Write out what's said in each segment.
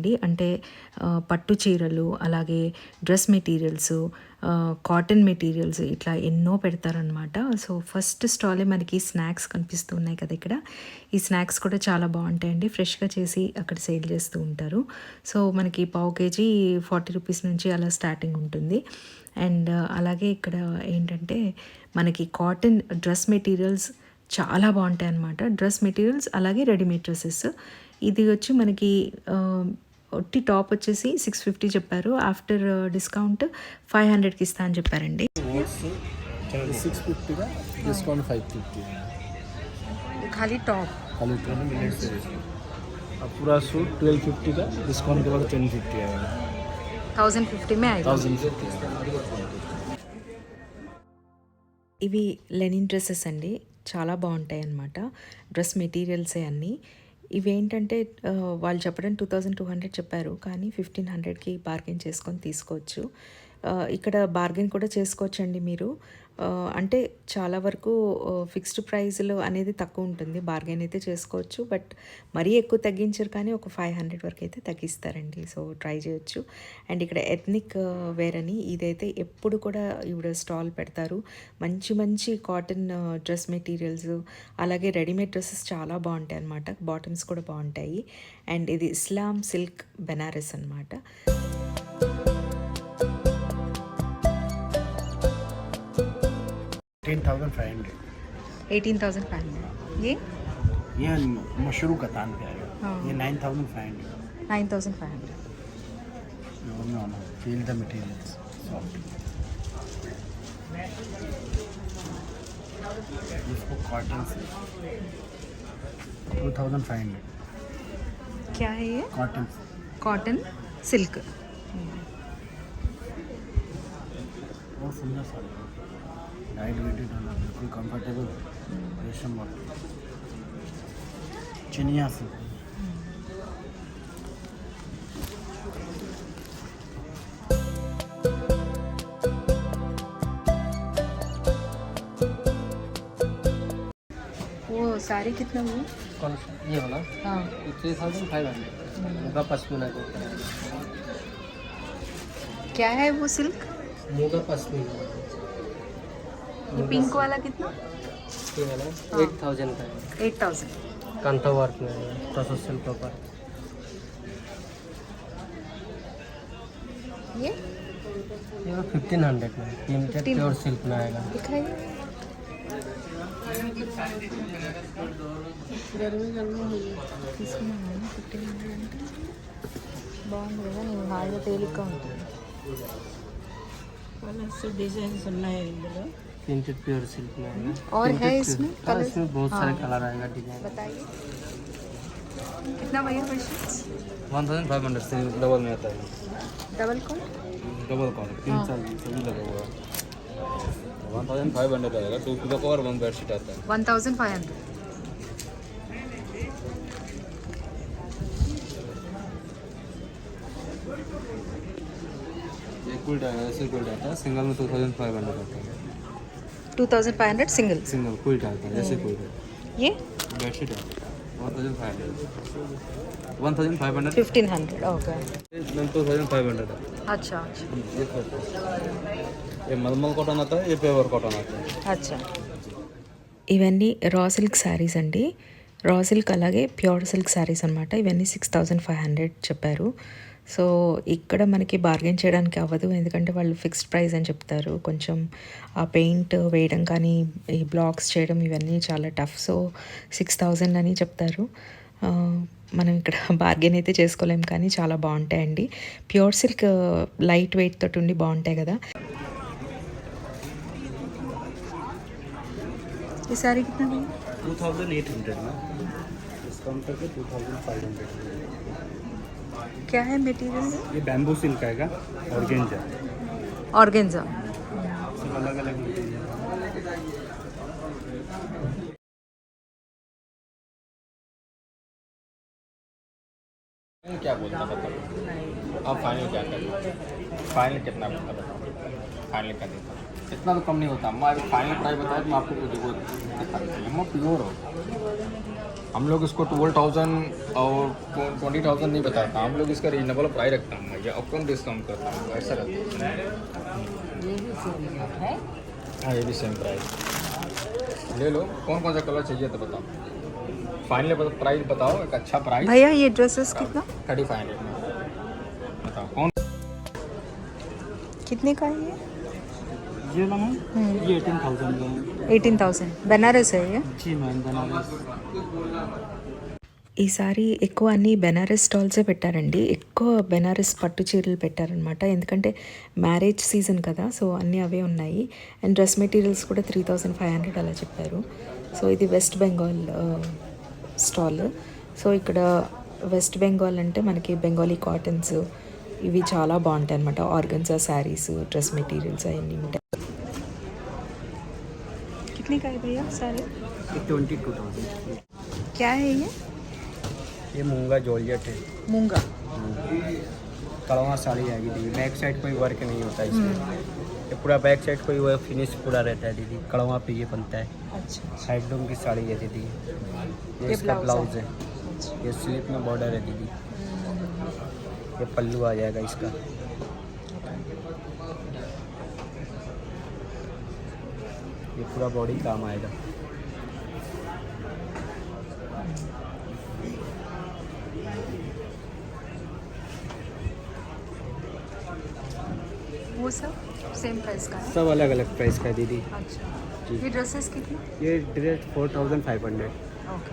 అండి. అంటే పట్టు చీరలు, అలాగే డ్రెస్ మెటీరియల్స్, కాటన్ మెటీరియల్స్ ఇట్లా ఎన్నో పెడతారనమాట. సో ఫస్ట్ స్టాలే మనకి స్నాక్స్ కనిపిస్తూ ఉన్నాయి కదా ఇక్కడ. ఈ స్నాక్స్ కూడా చాలా బాగుంటాయండి. ఫ్రెష్గా చేసి అక్కడ సేల్ చేస్తూ ఉంటారు. సో మనకి పావు కేజీ 40 రూపీస్ నుంచి అలా స్టార్టింగ్ ఉంటుంది. అండ్ అలాగే ఇక్కడ ఏంటంటే మనకి కాటన్ డ్రెస్ మెటీరియల్స్ చాలా బాగుంటాయి అన్నమాట. డ్రెస్ మెటీరియల్స్ అలాగే రెడీమేడ్ డ్రెస్సెస్. ఇది వచ్చి మనకి ఒట్టి టాప్ వచ్చేసి 650 చెప్పారు. ఆఫ్టర్ డిస్కౌంట్ 500కి ఇస్తా అని చెప్పారండి. 650 का डिस्काउंट 550 खाली टॉप अब पूरा सूट 1250 का डिस्काउंट के बाद 1050 आएगा 1050 में आएगा. 1050 ఇవి లెనిన్ డ్రెస్సెస్ అండి. చాలా బాగుంటాయి అన్నమాట. డ్రెస్ మెటీరియల్సే అన్నీ. ఇవేంటంటే వాళ్ళు చెప్పడం 2200 చెప్పారు, కానీ 1500కి బార్గెన్ చేసుకొని తీసుకోవచ్చు. ఇక్కడ బార్గెన్ కూడా చేసుకోవచ్చండి మీరు. అంటే చాలా వరకు ఫిక్స్డ్ ప్రైస్లో అనేది తక్కువ ఉంటుంది. బార్గెన్ అయితే చేసుకోవచ్చు, బట్ మరీ ఎక్కువ తగ్గించరు, కానీ ఒక 500 వరకు అయితే తగ్గిస్తారండి. సో ట్రై చేయొచ్చు. అండ్ ఇక్కడ ఎథ్నిక్ వేర్ అని ఇదైతే ఎప్పుడు కూడా ఇవిడ స్టాల్ పెడతారు. మంచి మంచి కాటన్ డ్రెస్ మెటీరియల్స్, అలాగే రెడీమేడ్ డ్రెస్సెస్ చాలా బాగుంటాయి అన్నమాట. బాటమ్స్ కూడా బాగుంటాయి. అండ్ ఇది ఇస్లాం సిల్క్ బెనారస్ అన్నమాట. 18,500 18,500. ये मशरू का तान पे आएगा. ये 9,500 9,500. no feel the materials soft. इसको कॉटन से 2,500 क्या है ये? Cotton silk. बहुत सुंदर साड़ी, लाइट वेटेड होना, बिल्कुल कंफर्टेबल, रेशम वर्क, चिनिया से. वो साड़ी कितना हुआ? कौन सा ये वाला? हाँ. 3,500 मूंगा पश्मीना का होता है. क्या है वो सिल्क? मूंगा पश्मीना ये पिंक वाला कितना? ये वाला 8,000 का है. 8,000. कांता वर्क में है, टसर सिल्क के ऊपर. ये 1500 में लिमिटेड प्योर सिल्क में आएगा. दिखाइए. తీసుకున్నాను 1500 అంటే బాగుంది కదా. నేను హాయిగా తేలిగ్గా ఉంటుంది. कलर्स डिजाइन्स ఉన్నాయి ఇందులో. लिमिटेड प्योर सिल्क में आएगा. और है इसमें कलर? इसमें बहुत सारे कलर आएगा, डिजाइन. बताइए कितना भैया पैसे? 1,500 से डबल में आता है. डबल कौन? डबल कॉल 3 साल सभी लगा हुआ है. 1,500 आएगा. 2 पिलो कवर 1 बेडशीट आता है. 1,500. एक क्विल्ट आएगा, ऐसे क्विल्ट आता है. सिंगल में 2,500 आता है. 2,500 सिंगल. सिंगल क्विल्ट आता है, ऐसे क्विल्ट है. ये बेडशीट है 1,500. 1,500 1500. ओके. 2,500 है. अच्छा अच्छा ये मलमल कॉटन आता है, ये पेवर कॉटन आता है. అచ్చా. ఇవన్నీ రా సిల్క్ శారీస్ అండి. రా సిల్క్ అలాగే ప్యూర్ సిల్క్ శారీస్ అనమాట. ఇవన్నీ 6,500 చెప్పారు. సో ఇక్కడ మనకి బార్గెన్ చేయడానికి అవ్వదు, ఎందుకంటే వాళ్ళు ఫిక్స్డ్ ప్రైస్ అని చెప్తారు. కొంచెం ఆ పెయింట్ వేయడం కానీ ఈ బ్లాక్స్ చేయడం ఇవన్నీ చాలా టఫ్. సో 6,000 అని చెప్తారు. మనం ఇక్కడ బార్గెన్ అయితే చేసుకోలేం, కానీ చాలా బాగుంటాయండి. ప్యూర్ సిల్క్ లైట్ వెయిట్ తోటి ఉండి బాగుంటాయి కదా. ఈ సారీ కిतना है? 2,800 में डिस्काउंट करके 2,500. क्या है मटेरियल? ये बैम्बू सिल्क आएगा, ऑर्गेंजा. ऑर्गेन्जा. सब अलग अलग मटेरियल. क्या बोलता बताओ आप फाइनल क्या करें. फाइनल कितना बोलता बताओ. फाइनल कर देता हूँ. इतना तो कम नहीं होता. मैं फाइनल प्राइस बताया तो मैं आपको देखो दिखा देता हूँ. मैं प्योर हो हम लोग इसको 12,000 और 20,000 नहीं बताता, हम लोग इसका रीजनेबल प्राइस रखता हूँ भैया, और कम डिस्काउंट करता हूँ, ऐसा रहता है। ये भी सेम है। हाँ ये भी सेम प्राइस। ले लो, कौन कौन सा कलर चाहिए तो बताओ, फाइनल प्राइस बताओ, एक अच्छा प्राइस। भैया ये ड्रेसेस कितना 3500 में बताओ कौन। कितने का है ये ना मैम, ये 18,000 का है। 18,000 బెనారస్ है जी मैम, बनारस। ఈసారి ఎక్కువ అన్ని బెనారస్ స్టాల్సే పెట్టారండి. ఎక్కువ బెనారస్ పట్టు చీరలు పెట్టారనమాట. ఎందుకంటే మ్యారేజ్ సీజన్ కదా, సో అన్నీ అవే ఉన్నాయి. అండ్ డ్రెస్ మెటీరియల్స్ కూడా 3,500 అలా చెప్పారు. సో ఇది వెస్ట్ బెంగాల్ స్టాల్. సో ఇక్కడ వెస్ట్ బెంగాల్ అంటే మనకి బెంగాలీ కాటన్స్ ఇవి చాలా బాగుంటాయి అనమాట. ఆర్గన్జా శారీస్, డ్రెస్ మెటీరియల్స్ అవన్నీ ఉంటాయి. कितने का है भैया सारे? 22,000। क्या है ये मूंगा जॉर्जेट है। मूंगा? कड़वा साड़ी आएगी दीदी, बैक साइड कोई वर्क नहीं होता है इसमें। ये पूरा बैक साइड कोई वो फिनिश पूरा रहता है दीदी, कड़वा पे ये बनता है। अच्छा हैंडलूम की साड़ी है दीदी। ये इसका ब्लाउज है। ये स्लीप में बॉर्डर है दीदी। ये पल्लू आ जाएगा इसका। ये पूरा बॉडी काम आएगा। वो सब सेम प्राइस का है? सब अलग अलग प्राइस का है दीदी। अच्छा जी। ये ड्रेसेस कितने? ये ड्रेस 4,500। ओके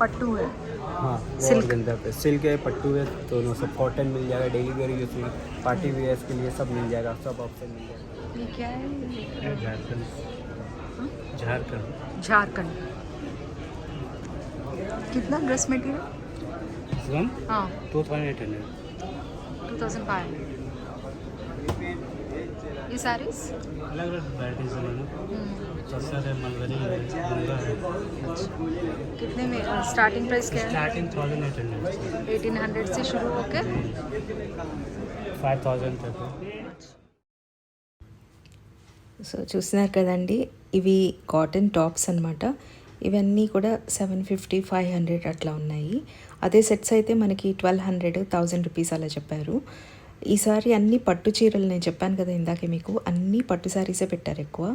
पट्टू है? हाँ, सिल्क? गंदा पे सिल्क है, पट्टू है, दोनों सब। कॉटन मिल जाएगा, डेली वेयर यूज के लिए, पार्टी वेयर्स के लिए सब मिल जाएगा, सब ऑप्शन मिल जाएगा। ये क्या है? झारखंड। झारखंड। कितना ड्रेस मटेरियल? हाँ 2,800। 2,500। ये सारीज? अलग अलग वैराइटीज है मैडम। चस्सर है, मलबरी है, मुंगा है। कितने में स्टार्टिंग प्राइस क्या है? स्टार्टिंग 1,800 1800 से शुरू होकर 5,000 तक है। సో చూస్తున్నారు కదండి, ఇవి కాటన్ టాప్స్ అనమాట. ఇవన్నీ కూడా 750, 500 అట్లా ఉన్నాయి. అదే సెట్స్ అయితే మనకి 1,200, 1,000 రూపీస్ అలా చెప్పారు. ఈసారి అన్ని పట్టు చీరలు, నేను చెప్పాను కదా ఇందాకే మీకు, అన్నీ పట్టు శారీసే పెట్టారు ఎక్కువ.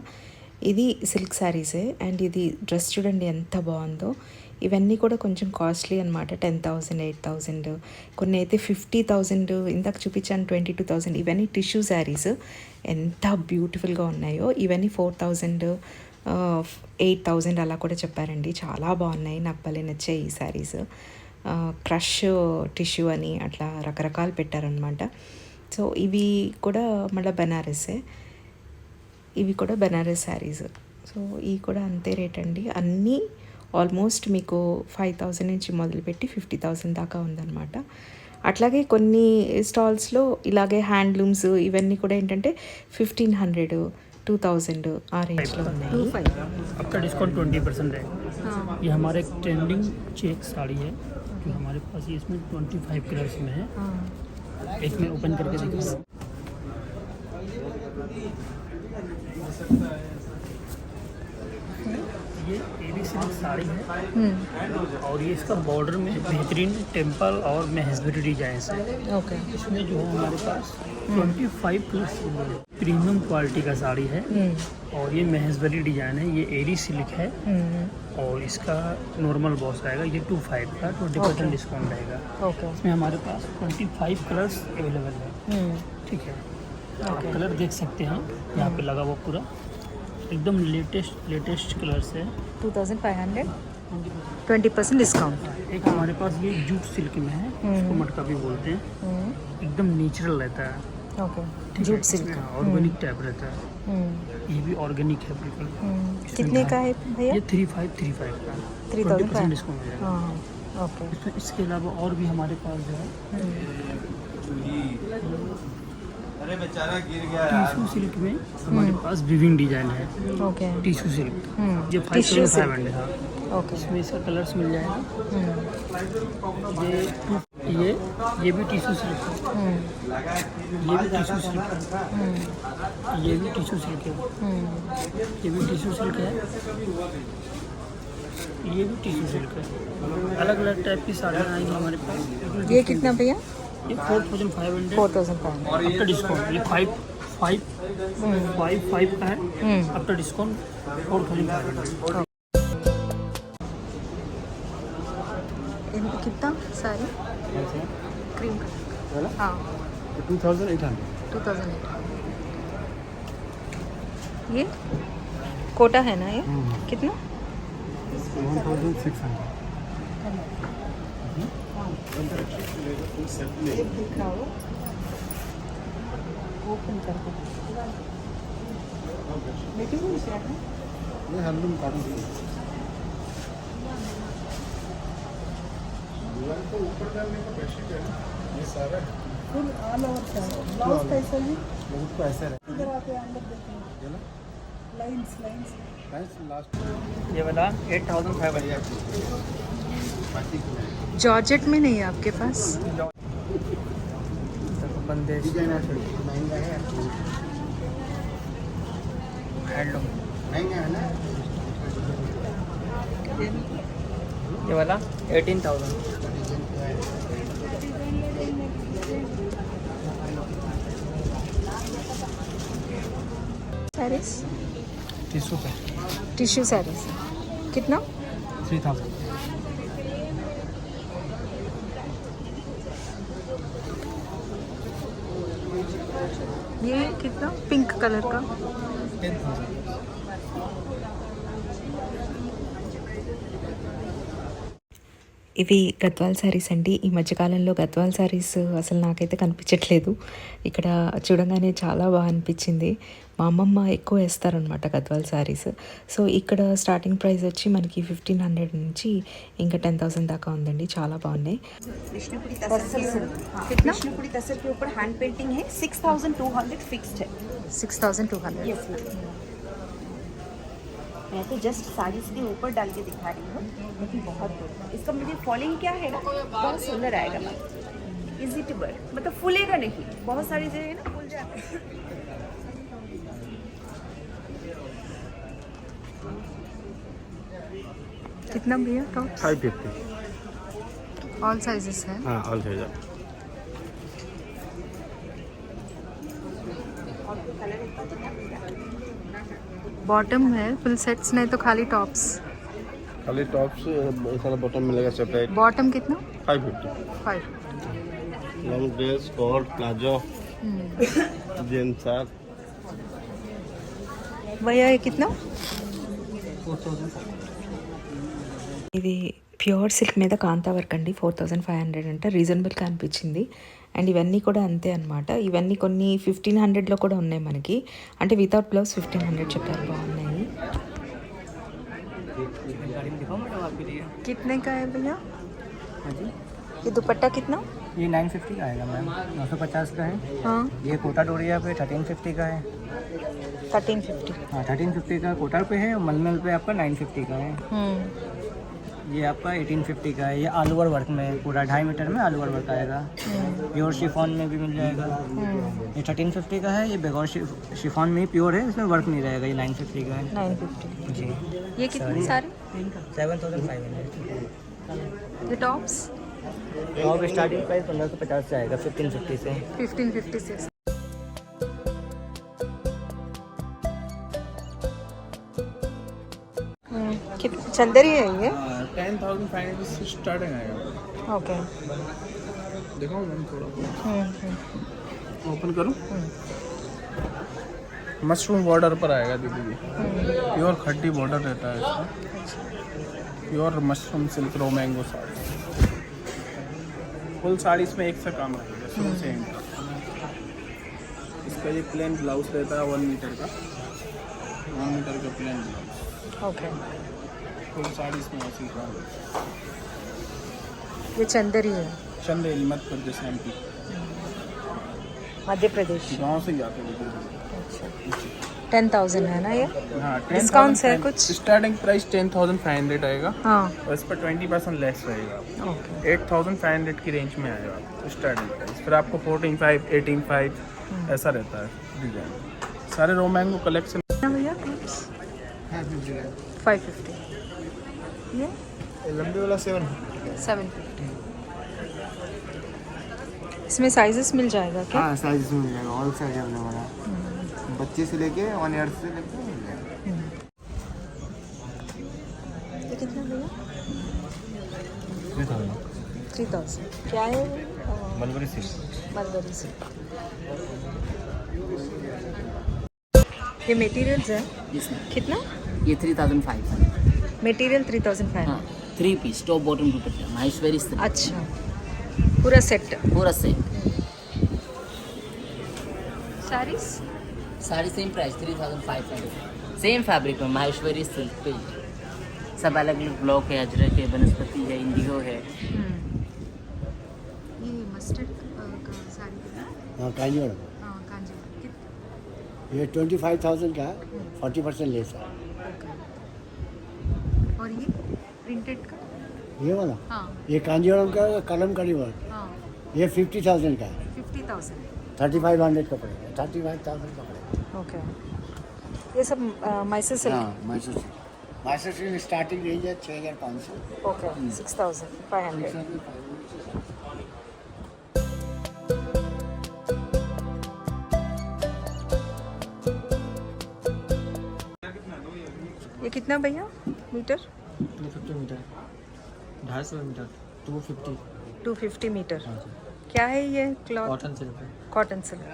ఇది సిల్క్ శారీసే. అండ్ ఇది డ్రెస్ చూడండి ఎంత బాగుందో. ఇవన్నీ కూడా కొంచెం కాస్ట్లీ అనమాట. 10,000, 8,000, కొన్ని అయితే 50,000, ఇందాక చూపించాను 22,000. ఇవన్నీ టిష్యూ శారీస్ ఎంత బ్యూటిఫుల్గా ఉన్నాయో. ఇవన్నీ 4,000, 8,000 అలా కూడా చెప్పారండి. చాలా బాగున్నాయి, నాకు భలే నచ్చాయి ఈ శారీస్. క్రష్ టిష్యూ అని అట్లా రకరకాలు పెట్టారనమాట. సో ఇవి కూడా మళ్ళీ బెనారసే. ఇవి కూడా బెనారస్ శారీస్. సో ఇవి కూడా అంతే రేట్ అండి. అన్నీ ఆల్మోస్ట్ మీకు 5,000 నుంచి మొదలుపెట్టి 50,000 దాకా ఉందన్నమాట. అట్లాగే కొన్ని స్టాల్స్లో ఇలాగే హ్యాండ్లూమ్స్ ఇవన్నీ కూడా ఏంటంటే 1,500, 2,000 ఆ రేంజ్లో ఉన్నాయి. आपका डिस्काउंट 20% रहेगा। ये हमारे एक ट्रेंडिंग चेक साड़ी है जो हमारे पास ये इसमें 25 कलर्स में है। एक में ओपन करके देखिए। ये एडी सिल्क साड़ी है और ये इसका बॉर्डर में बेहतरीन टेम्पल और मेहजबरी डिजाइन है। ఓకే इसमें जो है हमारे पास 25 प्लस प्रीमियम क्वालिटी का साड़ी है और ये मेहजबरी डिजाइन है। ये एरी सिल्क है और इसका नॉर्मल बॉस आएगा। ये 25 का 20% डिस्काउंट रहेगा। ఓకే इसमें हमारे पास 25 कलर्स अवेलेबल है। ठीक है, आप कलर देख सकते हैं यहाँ पे लगा हुआ पूरा एकदम लेटेस्ट कलर्स है। 2,500, 20% डिस्काउंट. एक हमारे पास ये जूट सिल्क में है, उसको मटका भी बोलते हैं। एकदम नेचुरल रहता है। ओके ठीक है, जूट सिल्क. इसमें ऑर्गेनिक टाइप रहता है। ये भी ऑर्गेनिक है बिल्कुल। इसमें कितने का है भैया? ये 3,535 का 3,500 डिस्काउंट हो जाएगा। हाँ ओके. इसमें इसके अलावा और भी हमारे पास जो है टिश्यू सिल्क में हमारे पास विविंग डिजाइन है। ओके टिश्यू सिल्क ये टिश्यू 5,500 है। ओके. इसमें इसका कलर्स मिल जाएगा। ये भी टिश्यू सिल्क है। ये भी टिश्यू सिल्क है। ये भी टिश्यू सिल्क है। ये भी टिश्यू सिल्क है। ये भी टिश्यू सिल्क है, अलग अलग टाइप की साड़ियाँ आएंगी हमारे पास। ये कितना भैया? ये 4500 4500। After discount. ये 5 का है, आफ्टर डिस्काउंट 4500। इनका कितना साड़ी? क्रीम वाला? हाँ 2800 2008। ये कोटा है ना ये? कितना? 1600 दिखाओ, ओपन करके। ये handloom cotton full all over का ब्लाउज कैसा है? बहुत को ऐसा है इधर आके अंदर देखो, ये ना लाइंस लाइंस लास्ट ये वाला 8500। जॉर्जेट में नहीं है आपके पास? बंदेज महंगा है हैंडलूम। महंगा है ना ये वाला 18000। sarees? टिश्यू पे टिश्यू sarees कितना? 3000। ये कितना? पिंक कलर का 10,000। ఇవి గద్వాల్ శారీస్ అండి. ఈ మధ్యకాలంలో గద్వాల్ శారీస్ అసలు నాకైతే కనిపించట్లేదు. ఇక్కడ చూడంగానే చాలా బాగా అనిపించింది. మా అమ్మమ్మ ఎక్కువ వేస్తారనమాట గద్వాల్ శారీస్. సో ఇక్కడ స్టార్టింగ్ ప్రైస్ వచ్చి మనకి 1500 నుంచి ఇంకా 10,000 దాకా ఉందండి. చాలా బాగున్నాయి. विष्णुपुरी विष्णुपुरी तसर के ऊपर हैंड पेंटिंग है. 6200 फिक्स्ड है. 6200. यस मैम, मैं तो जस्ट साड़ीज के ऊपर डाल के दिखा रही हूँ, लेकिन बहुत गुड। इसका मुझे फॉलिंग क्या है ना, बहुत सुंदर आएगा मैम, इजी टू वर्क, मतलब फूलेगा नहीं। बहुत सारी जो है ना फूल जाते हैं। कितना भैया टॉप? 550 ऑल साइजेस है. हाँ ऑल साइज बॉटम है, फुल सेट्स नहीं तो खाली टॉप्स. खाली टॉप्स सारा बॉटम मिलेगा सेपरेट बॉटम कितना? 550 5. Long dress coat palazzo jeans shirt भैया ये कितना? ఇది ప్యూర్ సిల్క్ మీద కాంతా వర్క్ అండి. 4500 అంట. రీజనబుల్గా అనిపించింది. అండ్ ఇవన్నీ కూడా అంతే అనమాట. ఇవన్నీ కొన్ని 1500లో కూడా ఉన్నాయి మనకి, అంటే వితౌట్ బ్లౌజ్ 1500 చెప్పారు. బాగున్నాయి. कितने का है भैया? ये दुपट्टा कितना? ये 950 का आएगा मैम, 950 का है। हाँ ये कोटा डोरिया पे 1350 का है। 1350. हाँ 1350 का कोटा पे है, और मलमल पे आपका 950 का है। ये आपका 1850 का है। ये आलूवर वर्क में पूरा 2.5 मीटर में आलूवर वर्क आएगा। प्योर शिफॉन में भी मिल जाएगा। ये 1350 का है। ये बगैर शिफॉन में ही प्योर है, इसमें वर्क नहीं रहेगा। ये 950 का है 950. जी। ये कितने सारे? 7500। ये टॉप्स और स्टार्टिंग प्राइस 1550 से आएगा, 1550 से। 1550 से. कितना चंदरी है ये? 10,500 से स्टार्टिंग आएगा। ओके. दिखाऊं मैम थोड़ा ओपन करूं? मशरूम बॉर्डर पर आएगा दीदी जी। प्योर खड्डी बॉर्डर रहता है इसका। प्योर मशरूम सिल्क रो मैंगो साड़ी। फुल साड़ी इसमें एक से काम रहेगा शुरू से एंड तक। इसका ये प्लेन ब्लाउज रहता है 1 मीटर का, 1 मीटर का plain blouse. Okay. Full sari इसमें ऐसी काम है। ये चंदरी है. चंदेरी मध्य प्रदेश MP मध्य प्रदेश. गाँव से जाते हैं। 10,000 है ना ये? हाँ Discounts है कुछ? स्टार्टिंग प्राइस 10,500 आएगा हाँ. और इस पर 20% लेस रहेगा। ओके. 8,500 की रेंज में आएगा स्टार्टिंग प्राइस। फिर आपको 14,500 18,500 ऐसा रहता है डिजाइन। सारे रो मैंगो कलेक्शन। कितना भैया? 550. ये लंबे वाला 7 750। इसमें साइजेस मिल जाएगा क्या? हाँ साइज मिल जाएगा, ऑल साइज अवेलेबल है, बच्चे से लेके 1 ईयर से लेके मिल जाएगा। ये कितना भैया? 3000। क्या है वो? Mulberry silk. मलबरी से। ये मटेरियल्स है कितना? ये 3500। मटेरियल 3500। हाँ 3 piece top bottom dupatta Maheshwari silk अच्छा, पूरा सेट। पूरा set. Saris sari same price 3500। Same fabric में माहेश्वरी सिल्क पे सब अलग अलग ब्लॉक है, अजरक है, वनस्पति है, इंडिगो है। ये मस्टर्ड का साड़ी कितना? हाँ कांजीवरम हाँ कांजीवरम कितना? ये 25,000 का है, 40% लेस है। और ये प्रिंटेड का? ये वाला हाँ ये कांजीवरम का कलमकारी वर्क, हाँ ये 50,000 का है, 50,000। 3500 का पड़ेगा, 35,000 का पड़ेगा। ओके, ये सब मैसूर सिल्क। हाँ मैसूर से स्टार्टिंग रेंज है 6,500। ओके 6,500। ये कितना भैया मीटर? 250 metre, 250 metre, 250 250 metre. क्या है ये क्लॉथ? कॉटन सिल्क है। Cotton silk.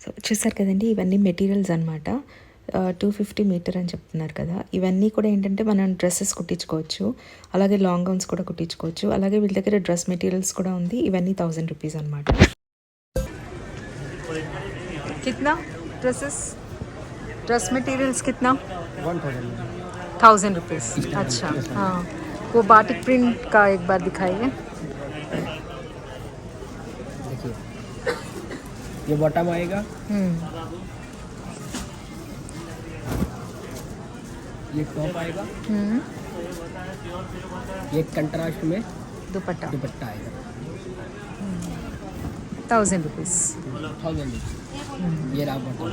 సో చూసారు కదండి, ఇవన్నీ మెటీరియల్స్ అనమాట. 250 మీటర్ అని చెప్తున్నారు కదా. ఇవన్నీ కూడా ఏంటంటే మనం డ్రెస్సెస్ కుట్టించుకోవచ్చు, అలాగే లాంగ్ గౌన్స్ కూడా కుట్టించుకోవచ్చు. అలాగే వీళ్ళ దగ్గర డ్రెస్ మెటీరియల్స్ కూడా ఉంది. ఇవన్నీ 1000 రూపీస్ అనమాట. कितना ड्रेसेस ड्रेस मटेरियल्स कितना? 1000 रुपीज़। अच्छा हाँ, वो बाटिक प्रिंट का एक बार दिखाइए। देखिए, ये बॉटम आएगा, ये टॉप आएगा, ये कंट्रास्ट में दुपट्टा दुपट्टा आएगा। 1000 रुपीज़। 1000 ये रहा बॉटम।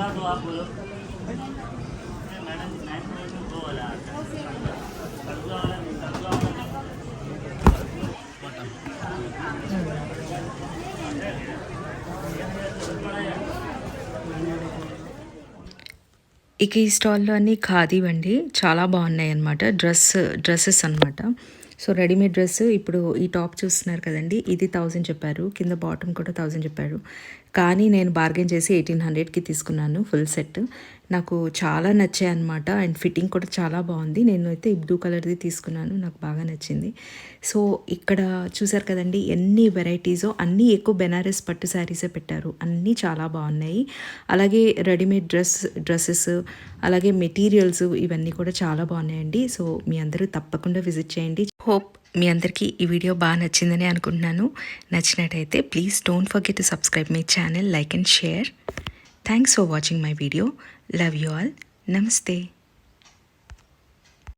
ఇక ఈ స్టాల్లో అన్నీ ఖాదీవండి, చాలా బాగున్నాయి అన్నమాట. డ్రెస్సెస్ అన్నమాట. సో రెడీమేడ్ డ్రెస్ ఇప్పుడు ఈ టాప్ చూస్తున్నారు కదండి, ఇది 1000 చెప్పారు, కింద బాటమ్ కూడా 1000 చెప్పారు. కానీ నేను బార్గెన్ చేసి 1800కి తీసుకున్నాను ఫుల్ సెట్. నాకు చాలా నచ్చాయి అనమాట. అండ్ ఫిట్టింగ్ కూడా చాలా బాగుంది. నేను అయితే ఈ బ్లూ కలర్ది తీసుకున్నాను, నాకు బాగా నచ్చింది. సో ఇక్కడ చూసారు కదండి ఎన్ని వెరైటీసో, అన్నీ ఎక్కువ బెనారస్ పట్టు శారీసే పెట్టారు, అన్నీ చాలా బాగున్నాయి. అలాగే రెడీమేడ్ డ్రెస్సెస్ అలాగే మెటీరియల్స్ ఇవన్నీ కూడా చాలా బాగున్నాయండి. సో మీ అందరూ తప్పకుండా విజిట్ చేయండి. హోప్ మీ అందరికీ ఈ వీడియో బాగా నచ్చిందని అనుకుంటున్నాను. నచ్చినట్టయితే please don't forget to subscribe my channel, like and share. Thanks for watching my video. Love you all. నమస్తే.